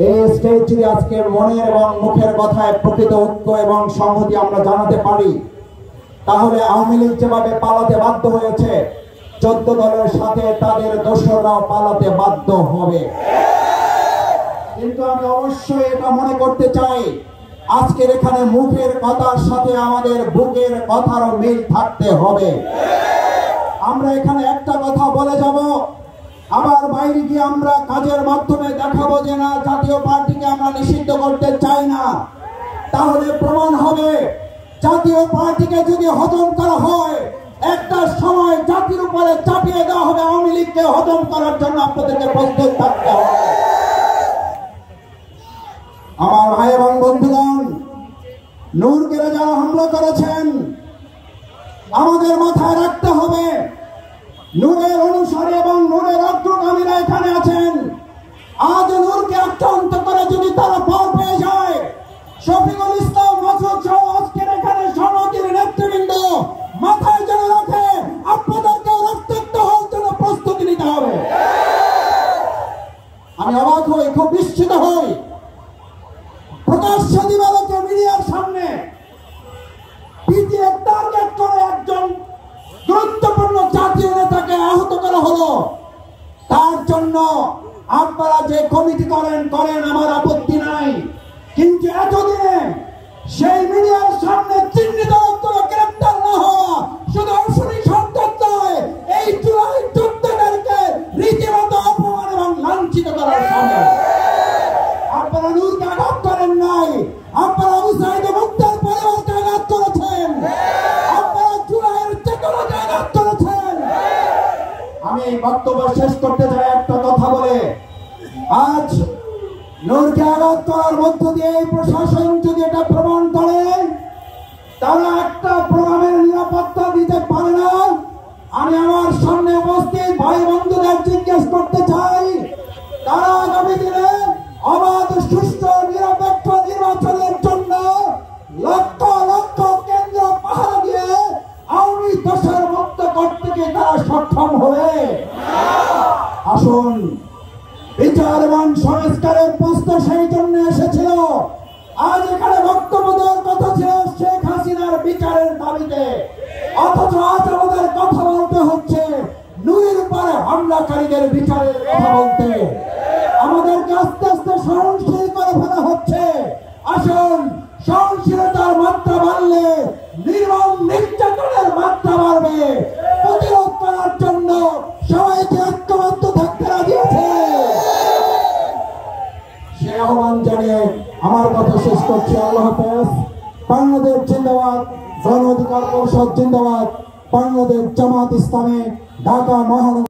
এই স্টেজ যদি আজকে মনের এবং মুখের কথায় প্রকৃত ঐক্য এবং সংহতি আমরা জানাতে পারি, তাহলে আওয়ামী লীগ যেভাবে পালাতে বাধ্য হয়েছে, 14 দলের সাথে তাদের দোসররাও পালাতে বাধ্য হবে। কিন্তু আমি অবশ্যই এটা মনে করতে চাই, আজকের এখানে মুখের কথার সাথে আমাদের বুকের কথারও মিল থাকতে হবে। আমরা এখানে একটা কথা বলে যাব, আবার বাইরে গিয়ে আমরা কাজের মাধ্যমে দেখাবো যে না, জাতীয় পার্টিকে আমরা নিষিদ্ধ করতে চাই না। তাহলে প্রমাণ হবে জাতীয় পার্টিকে যদি হজম করা হয়, একটা সময় জাতির উপরে চাপিয়ে দেওয়া হবে। আওয়ামী লীগকে হজম করার জন্য আপনাদেরকে প্রস্তুত থাকতে হবে। আমার ভাই এবং বন্ধুগণ, নূরকে যারা হামলা করেছেন, আমাদের মাথায় রাখতে হবে নূরের অনুসারী এবং নূরের অগ্রগামীরা এখানে আছেন। আজ নূরকে আক্রান্ত করে যদি তারা পার পেয়ে যায়, শফিকুল ইসলাম মাসুদ সহ আজকের এখানে সংহতির নেতৃবৃন্দ মাথায় যেন রাখে, আপনাদেরকে রক্তাক্ত হওয়ার জন্য প্রস্তুতি নিতে হবে। আমি অবাক হই, খুব বিস্মিত হই, প্রকাশ্য দিবালোকে মিডিয়ার সামনে পিটিএর টার্গেট করে একজন গুরুত্বপূর্ণ জাতীয় নেতাকে আহত করা হলো। তার জন্য আপনারা যে কমিটি করেন আমার আপত্তি নাই, কিন্তু এতদিনে সেই মিডিয়ার সামনে চিহ্নিত করে গ্রেপ্তার না হওয়া শুধু অসুরি সন্তান নয়, এই জুলাই যুদ্ধকারীকে রীতিমতো অপমান এবং লাঞ্ছিত করার সামনে আপনারা নূরকে আঘাত করেন নাই, আপনারা আবু সাঈদ মুক্তার পরিবারকে আঘাত করেছেন, আপনারা জুলাইয়ের চেতনাকে আঘাত করেছেন। আমি বক্তব্য শেষ করতে চাই একটা কথা বলে, আজ নূরকে আঘাত করার মধ্য দিয়ে এই প্রশাসন যদি এটা প্রমাণ করে তারা একটা প্রোগ্রামের নিরাপত্তা দিতে পারে না, আমি আমার সামনে উপস্থিত ভাই বন্ধুদের জিজ্ঞেস করতে চাই, তারা আগামী দিনে অবাধ সুষ্ঠু নিরপেক্ষ নির্বাচনের জন্য লক্ষ লক্ষ কেন্দ্র পাহারা দিয়ে আওয়ামী দোষর মুক্ত করতে কি তারা সক্ষম হবে? আসুন, বিচার এবং সংস্কারের প্রশ্ন সেই জন্য এসেছিল। আজ এখানে বক্তব্য দেওয়ার কথা ছিল শেখ হাসিনার বিচারের দাবিতে, অথচ আজ আমাদের কথা বলতে হচ্ছে নূরের উপরে হামলাকারীদের বিচারের কথা বলতে। আমাদেরকে আস্তে আস্তে সহনশীল করে ফেলা হচ্ছে। আসুন, সহনশীলতার মাত্রা বাড়লে নির্মম নির্যাতনের মাত্রা বাড়বে। প্রতিরোধ করার জন্য সবাইকে ঐক্যবদ্ধ থাকতে রাজি আছে। সে আহ্বান জানিয়ে আমার কথা শেষ করছি। আল্লাহ হাফেজ। বাংলাদেশ জিন্দাবাদ, গণ অধিকার পরিষদ জিন্দাবাদ, বাংলাদেশ জামাত ইসলামী, ঢাকা মহানগর।